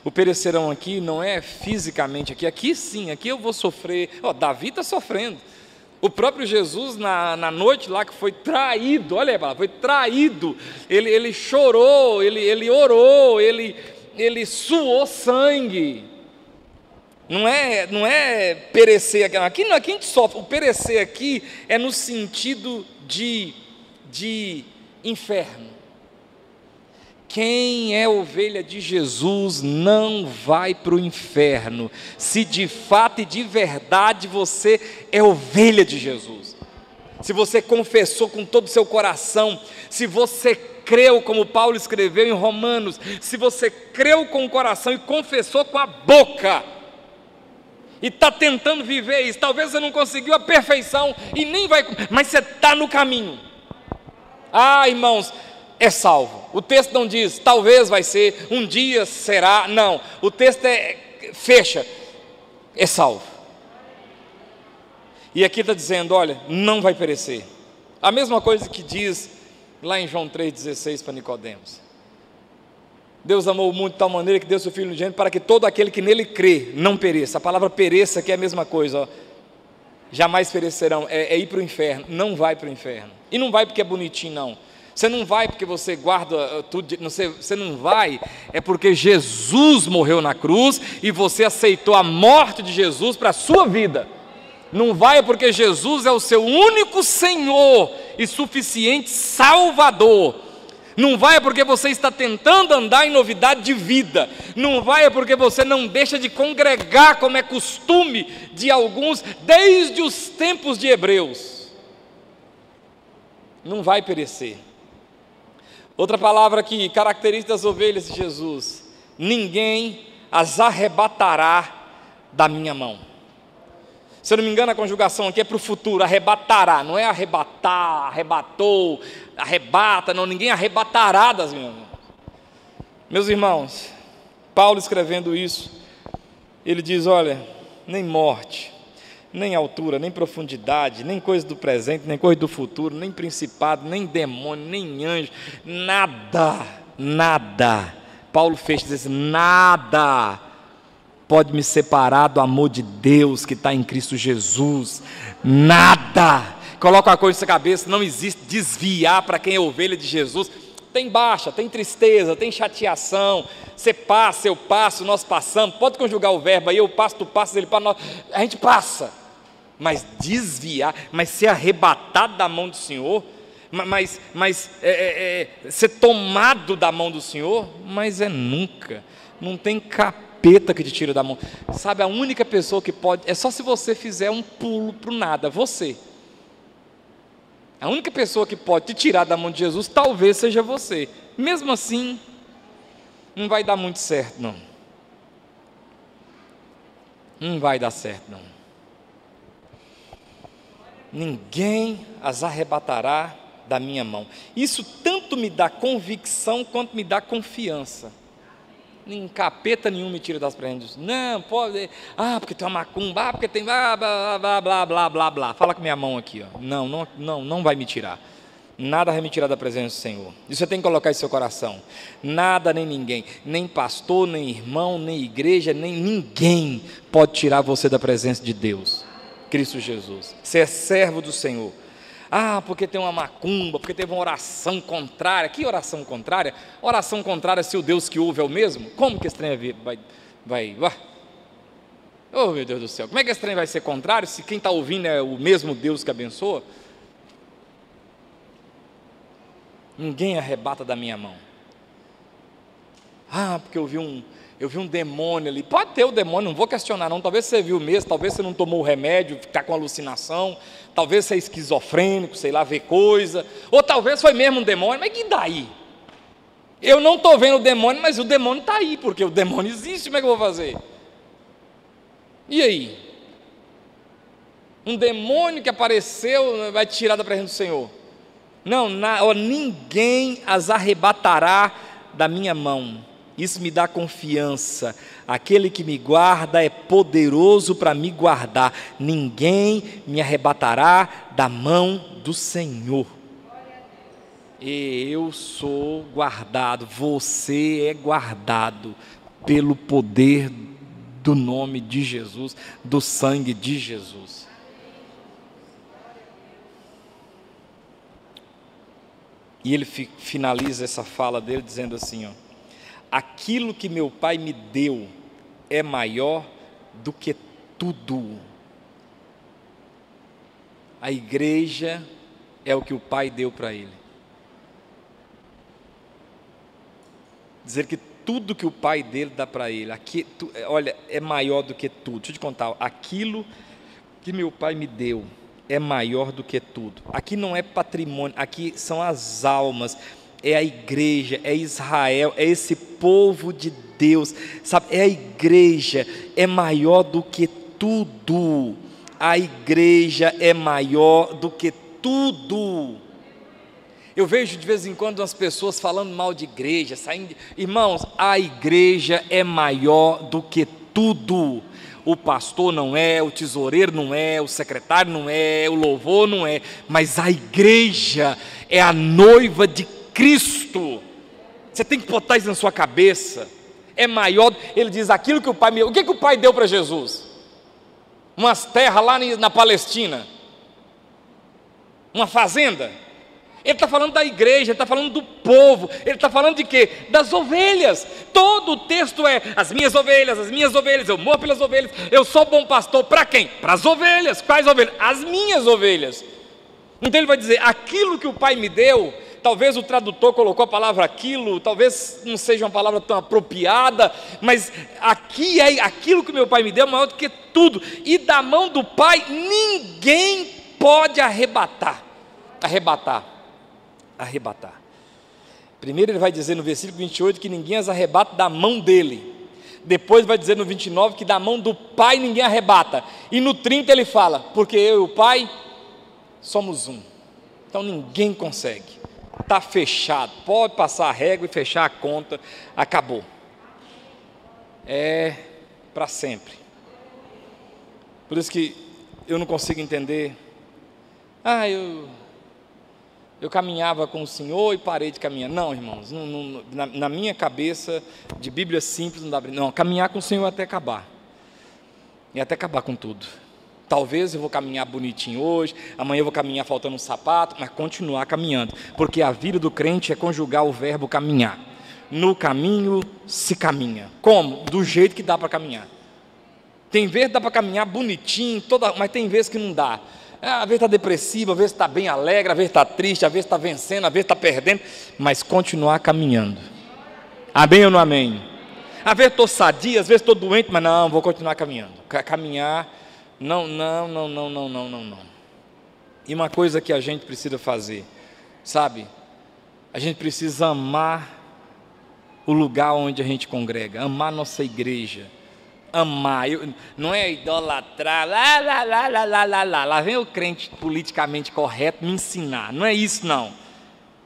O perecerão aqui não é fisicamente aqui sim, aqui eu vou sofrer. Davi está sofrendo. O próprio Jesus, na noite lá que foi traído, olha aí, foi traído, ele chorou, ele orou, ele suou sangue. Não é perecer aqui não, aqui a gente sofre. O perecer aqui é no sentido de inferno. Quem é ovelha de Jesus não vai para o inferno, se de fato e de verdade você é ovelha de Jesus. Se você confessou com todo o seu coração, se você creu, como Paulo escreveu em Romanos, se você creu com o coração e confessou com a boca, e está tentando viver isso, talvez você não conseguiu a perfeição, e nem vai, mas você está no caminho. Irmãos, é salvo. O texto não diz, talvez vai ser, um dia será, não, o texto fecha, é salvo. E aqui está dizendo, olha, não vai perecer. A mesma coisa que diz lá em João 3,16 para Nicodemos. Deus amou o mundo de tal maneira que deu seu Filho unigênito para que todo aquele que nele crê não pereça. A palavra pereça aqui é a mesma coisa, jamais perecerão, é ir para o inferno. Não vai para o inferno, e não vai porque é bonitinho não, você não vai porque você guarda tudo, você não vai, é porque Jesus morreu na cruz, e você aceitou a morte de Jesus para a sua vida. Não vai porque Jesus é o seu único Senhor e suficiente Salvador. Não vai é porque você está tentando andar em novidade de vida. Não vai é porque você não deixa de congregar, como é costume de alguns desde os tempos de Hebreus. Não vai perecer. Outra palavra que caracteriza as ovelhas de Jesus: ninguém as arrebatará da minha mão. Se eu não me engano, a conjugação aqui é para o futuro, arrebatará, não é arrebatar, arrebatou, arrebata, não, ninguém arrebatará das minhas mãos. Meus irmãos, Paulo escrevendo isso, ele diz: olha, nem morte, nem altura, nem profundidade, nem coisa do presente, nem coisa do futuro, nem principado, nem demônio, nem anjo, nada, nada. Paulo fecha e diz: nada pode me separar do amor de Deus que está em Cristo Jesus. Nada. Coloca uma coisa na sua cabeça: não existe desviar para quem é ovelha de Jesus. Tem baixa, tem tristeza, tem chateação. Você passa, eu passo, nós passamos. Pode conjugar o verbo aí: eu passo, tu passas, ele passa, nós, a gente passa. Mas desviar, mas ser arrebatado da mão do Senhor, mas ser tomado da mão do Senhor, mas nunca. Não tem capeta que te tira da mão. Sabe, a única pessoa que pode, é só se você fizer um pulo para o nada, você. A única pessoa que pode te tirar da mão de Jesus talvez seja você. Mesmo assim, não vai dar muito certo, não. Não vai dar certo, não. Ninguém as arrebatará da minha mão. Isso tanto me dá convicção quanto me dá confiança. Nem capeta nenhum me tira das presentes. Não, pode. Porque tem uma macumba. Porque tem blá, blá, blá, blá, blá, blá, blá. Fala com minha mão aqui, ó. Não vai me tirar. Nada vai me tirar da presença do Senhor. Isso você tem que colocar em seu coração. Nada nem ninguém, nem pastor, nem irmão, nem igreja, nem ninguém pode tirar você da presença de Deus, Cristo Jesus. Você é servo do Senhor. Porque tem uma macumba, porque teve uma oração contrária. Que oração contrária? Oração contrária, se o Deus que ouve é o mesmo? Como que esse trem vai? Oh, meu Deus do céu, como é que esse trem vai ser contrário se quem está ouvindo é o mesmo Deus que abençoa? Ninguém arrebata da minha mão. Porque eu vi um demônio ali. Pode ter o demônio, não vou questionar não. Talvez você viu mesmo, talvez você não tomou o remédio, está com alucinação. Talvez você é esquizofrênico, sei lá, vê coisa. Ou talvez foi mesmo um demônio, mas que daí? Eu não estou vendo o demônio, mas o demônio está aí, porque o demônio existe, como é que eu vou fazer? E aí? Um demônio que apareceu vai te tirar da presença do Senhor? Não, ninguém as arrebatará da minha mão. Isso me dá confiança. Aquele que me guarda é poderoso para me guardar. Ninguém me arrebatará da mão do Senhor. E eu sou guardado, você é guardado pelo poder do nome de Jesus, do sangue de Jesus. E ele finaliza essa fala dele dizendo assim, aquilo que meu Pai me deu é maior do que tudo. A igreja é o que o Pai deu para ele. Dizer que tudo que o Pai dele dá para ele, olha, é maior do que tudo. Deixa eu te contar, aquilo que meu Pai me deu é maior do que tudo. Aqui não é patrimônio, aqui são as almas, é a igreja, é Israel, é esse povo de Deus, sabe? É a igreja, é maior do que tudo. A igreja é maior do que tudo. Eu vejo de vez em quando as pessoas falando mal de igreja, irmãos, a igreja é maior do que tudo. O pastor não é, o tesoureiro não é, o secretário não é, o louvor não é, mas a igreja é a noiva de Cristo. Você tem que botar isso na sua cabeça. É maior. Ele diz aquilo que o Pai me deu. O que o Pai deu para Jesus? Umas terras lá na Palestina, uma fazenda. Ele está falando da igreja, ele está falando do povo, ele está falando de quê? Das ovelhas. Todo o texto é as minhas ovelhas, eu morro pelas ovelhas, eu sou bom pastor. Para quem? Para as ovelhas. Quais ovelhas? As minhas ovelhas. Então ele vai dizer, aquilo que o Pai me deu talvez o tradutor colocou a palavra aquilo, talvez não seja uma palavra tão apropriada, mas aqui é aquilo que meu pai me deu, maior do que tudo, e da mão do Pai ninguém pode arrebatar. Primeiro ele vai dizer no versículo 28 que ninguém as arrebata da mão dele. Depois vai dizer no 29 que da mão do Pai ninguém arrebata. E no 30 ele fala, porque eu e o Pai somos um. Então ninguém consegue. Está fechado. Pode passar a régua e fechar a conta. Acabou. É para sempre. Por isso que eu não consigo entender. Eu caminhava com o Senhor e parei de caminhar. Não, irmãos, na minha cabeça de Bíblia simples não dá. Não, caminhar com o Senhor até acabar. E até acabar com tudo. Talvez eu vou caminhar bonitinho hoje, amanhã eu vou caminhar faltando um sapato, mas continuar caminhando. Porque a vida do crente é conjugar o verbo caminhar. No caminho se caminha. Como? Do jeito que dá para caminhar. Tem vezes que dá para caminhar bonitinho, mas tem vezes que não dá. Às vezes está depressivo, às vezes está bem alegre, às vezes está triste, às vezes está vencendo, às vezes está perdendo, mas continuar caminhando. Amém ou não amém? Às vezes estou sadio, às vezes estou doente, mas não, vou continuar caminhando. Caminhar, não. E uma coisa que a gente precisa fazer, sabe? A gente precisa amar o lugar onde a gente congrega, amar nossa igreja. Amar, não é idolatrar, lá vem o crente politicamente correto me ensinar, não é isso não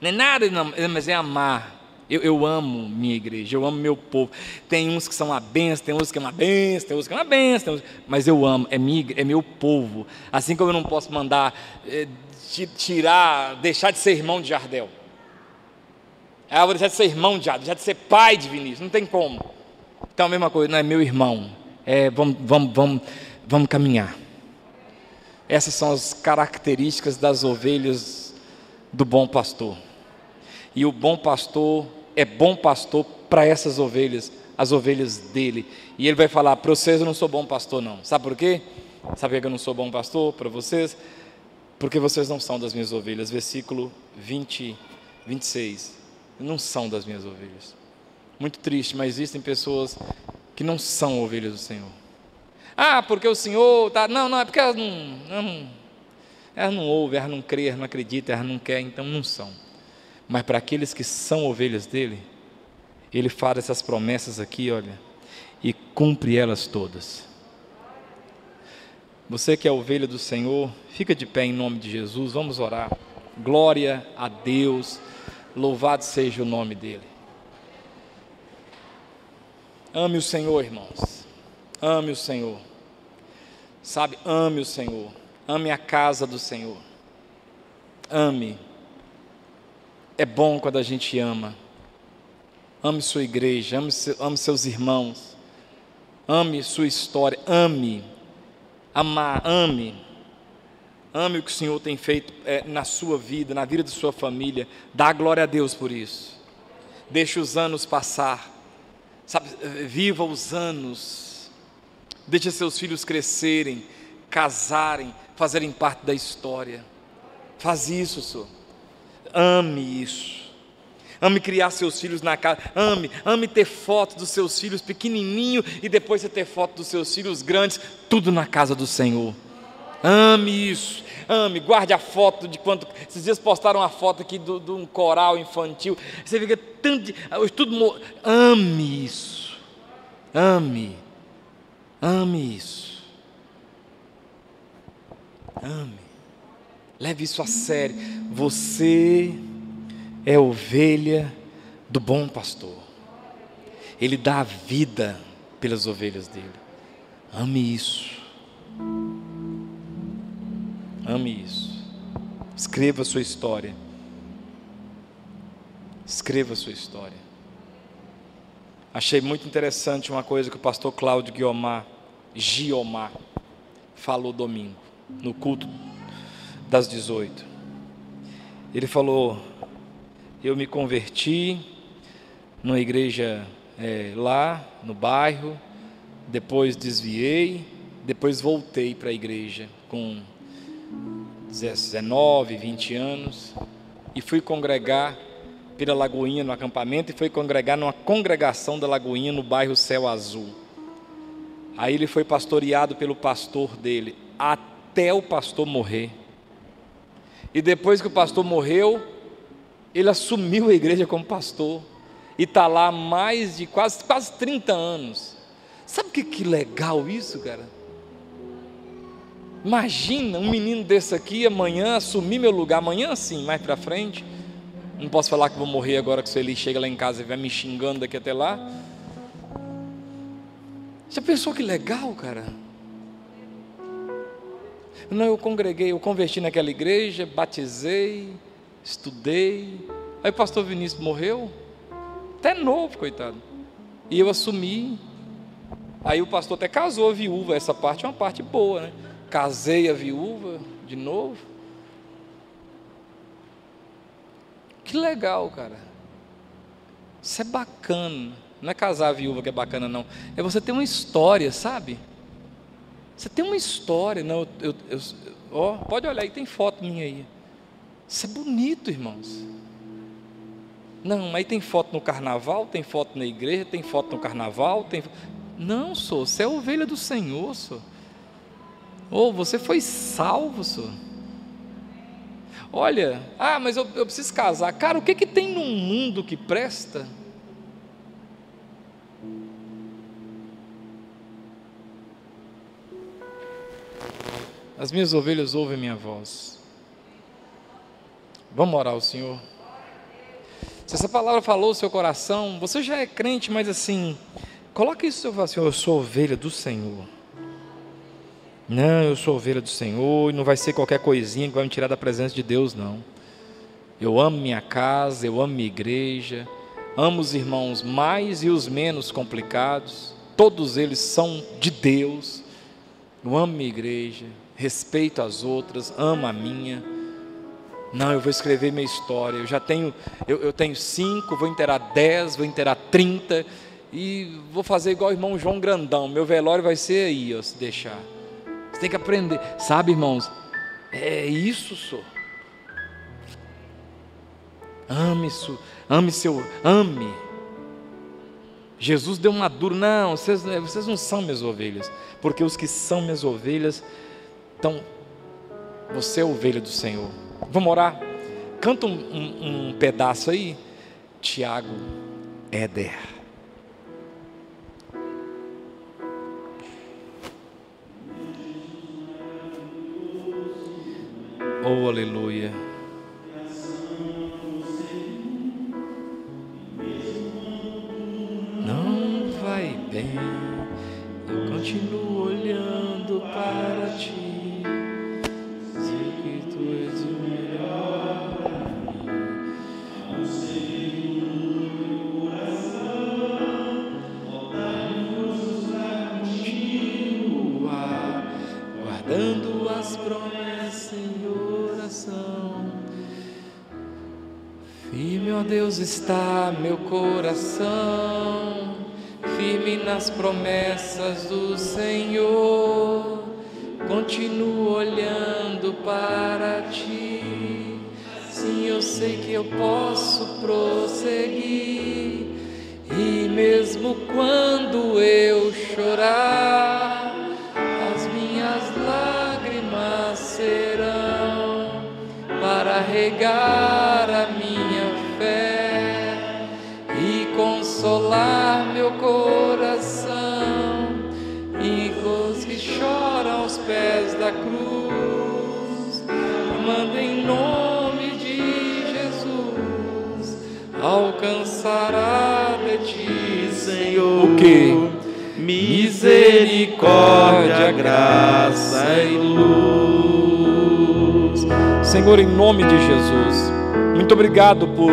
é nada não, mas é amar. Eu amo minha igreja, eu amo meu povo. Tem uns que são uma benção, tem uns que é uma benção, tem uns que é uma benção, mas eu amo, é meu povo. Assim como eu não posso mandar deixar de ser irmão de Jardel, eu vou deixar de ser irmão de Jardel, deixar de ser pai de Vinícius, não tem como. Então a mesma coisa, não é meu irmão, vamos caminhar. Essas são as características das ovelhas do bom pastor. E o bom pastor é bom pastor para essas ovelhas, as ovelhas dele. E ele vai falar, para vocês eu não sou bom pastor não. Sabe por quê? Sabe por que eu não sou bom pastor para vocês? Porque vocês não são das minhas ovelhas. Versículo 26. Não são das minhas ovelhas. Muito triste, mas existem pessoas que não são ovelhas do Senhor. Porque o Senhor está... Não, é porque elas não ouvem, elas não creem, elas não acreditam, elas não querem, então não são. Mas para aqueles que são ovelhas dele, ele faz essas promessas aqui, olha, e cumpre elas todas. Você que é ovelha do Senhor, fica de pé em nome de Jesus, vamos orar. Glória a Deus, louvado seja o nome dele. Ame o Senhor, irmãos, ame o Senhor, sabe, ame o Senhor, ame a casa do Senhor, ame, é bom quando a gente ama, ame sua igreja, ame seus irmãos, ame sua história, ame o que o Senhor tem feito na sua vida, na vida de sua família, dá glória a Deus por isso, deixe os anos passar, sabe, viva os anos, deixe seus filhos crescerem, casarem, fazerem parte da história, faz isso, Senhor, ame isso, ame criar seus filhos na casa, ame ter foto dos seus filhos pequenininho e depois você ter foto dos seus filhos grandes, tudo na casa do Senhor, ame isso, guarde a foto de quanto, esses dias postaram uma foto aqui de um coral infantil, você fica tanto, ame isso, ame isso, leve isso a sério, você é ovelha do bom pastor, ele dá a vida pelas ovelhas dele, ame isso, escreva a sua história, achei muito interessante uma coisa que o pastor Cláudio Giomar falou domingo, no culto das 18, ele falou, eu me converti numa igreja lá no bairro, depois desviei, depois voltei para a igreja com 19, 20 anos, e fui congregar pela Lagoinha no acampamento, e fui congregar numa congregação da Lagoinha no bairro Céu Azul. Aí ele foi pastoreado pelo pastor dele, até o pastor morrer. E depois que o pastor morreu, ele assumiu a igreja como pastor, e está lá há mais de quase 30 anos. Sabe que legal isso, cara? Imagina um menino desse aqui amanhã assumir meu lugar, amanhã sim, mais para frente. Não posso falar que vou morrer agora, que se ele chega lá em casa e vai me xingando daqui até lá. Já pensou que legal, cara? Não, eu congreguei, eu converti naquela igreja, batizei, estudei. Aí o pastor Vinícius morreu, até novo, coitado. E eu assumi. Aí o pastor até casou a viúva, essa parte é uma parte boa, né? Casei a viúva de novo. Que legal, cara. Isso é bacana. Não é casar a viúva que é bacana, não. É você ter uma história, sabe? Você tem uma história. Não, ó, pode olhar aí, tem foto minha aí. Isso é bonito, irmãos. Não, aí tem foto no carnaval, tem foto na igreja, tem foto no carnaval, tem... Não, sou, você é ovelha do Senhor, sou. Ou você foi salvo, sou. Olha, mas eu preciso casar. Cara, o que tem num mundo que presta? As minhas ovelhas ouvem minha voz. Vamos orar ao Senhor. Se essa palavra falou no seu coração, você já é crente, mas assim, coloque isso no seu coração: eu sou ovelha do Senhor. Não, eu sou ovelha do Senhor, e não vai ser qualquer coisinha que vai me tirar da presença de Deus, não. Eu amo minha casa, eu amo minha igreja, amo os irmãos mais e os menos complicados, todos eles são de Deus. Eu amo minha igreja, respeito as outras, amo a minha. Não, eu vou escrever minha história. Eu já tenho, eu tenho 5, vou inteirar 10, vou inteirar 30, e vou fazer igual o irmão João Grandão. Meu velório vai ser aí, ó, se deixar. Você tem que aprender, sabe, irmãos? É isso, senhor. Ame isso, ame. Jesus deu uma dura. Não, vocês não são minhas ovelhas, porque os que são minhas ovelhas, então, você é ovelha do Senhor. Vamos orar? Canta um pedaço aí. Tiago Éder. Oh, aleluia. Não vai bem, eu continuo olhando para ti. Sei que tu és o melhor para mim. Ao Senhor meu coração, vamos lá continuar, guardando as promessas em oração. Firme, ó Deus, está meu coração, firme nas promessas do Senhor. Continuo olhando para ti. Sim, eu sei que eu posso prosseguir, e mesmo quando eu chorar, as minhas lágrimas serão para regar a minha fé e consolar meu coração, e os que choram aos pés da cruz, manda em nome de Jesus, alcançará de ti, Senhor, o que? Misericórdia, graça e luz. Senhor, em nome de Jesus, muito obrigado por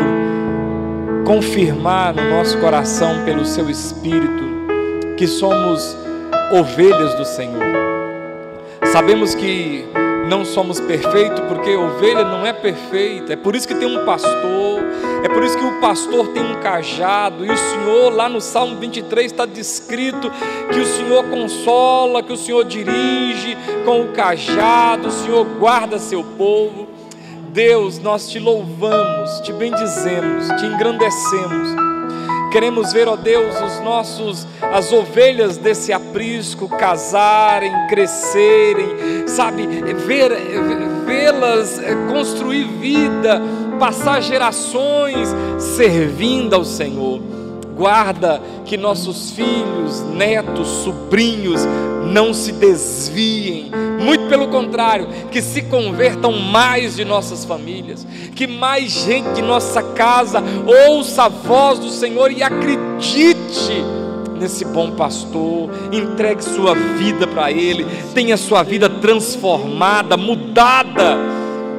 confirmar no nosso coração, pelo seu Espírito, que somos ovelhas do Senhor. Sabemos que não somos perfeitos, porque ovelha não é perfeita. É por isso que tem um pastor, é por isso que o pastor tem um cajado. E o Senhor, lá no Salmo 23 está descrito que o Senhor consola, que o Senhor dirige com o cajado, o Senhor guarda seu povo. Deus, nós te louvamos, te bendizemos, te engrandecemos. Queremos ver, ó Deus, as ovelhas desse aprisco casarem, crescerem, sabe, vê-las construir vida, passar gerações servindo ao Senhor. Guarda que nossos filhos, netos, sobrinhos não se desviem, muito pelo contrário, que se convertam mais de nossas famílias, que mais gente de nossa casa ouça a voz do Senhor e acredite nesse bom pastor, entregue sua vida para Ele, tenha sua vida transformada, mudada.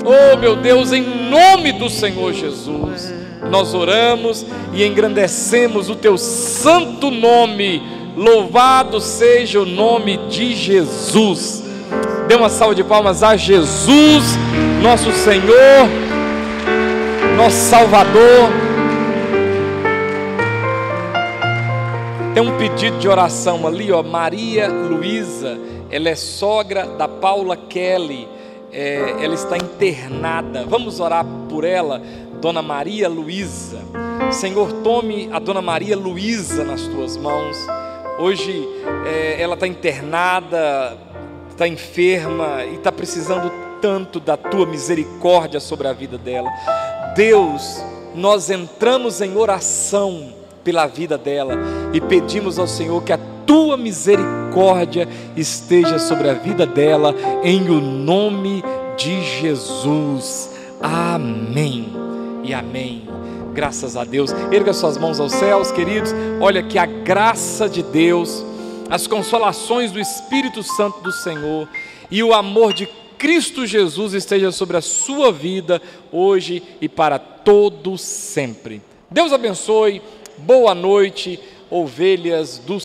Oh meu Deus, em nome do Senhor Jesus, nós oramos e engrandecemos o teu santo nome. Louvado seja o nome de Jesus. Dê uma salva de palmas a Jesus, nosso Senhor, nosso Salvador. Tem um pedido de oração ali, ó, Maria Luísa, ela é sogra da Paula Kelly, ela está internada. Vamos orar por ela, Dona Maria Luísa. Senhor, tome a Dona Maria Luísa nas tuas mãos. Hoje ela está internada, está enferma e está precisando tanto da tua misericórdia sobre a vida dela. Deus, nós entramos em oração pela vida dela e pedimos ao Senhor que a tua misericórdia esteja sobre a vida dela, em o nome de Jesus. Amém e amém. Graças a Deus. Erga suas mãos aos céus, queridos. Olha que a graça de Deus, as consolações do Espírito Santo do Senhor e o amor de Cristo Jesus esteja sobre a sua vida hoje e para todo sempre. Deus abençoe. Boa noite, ovelhas do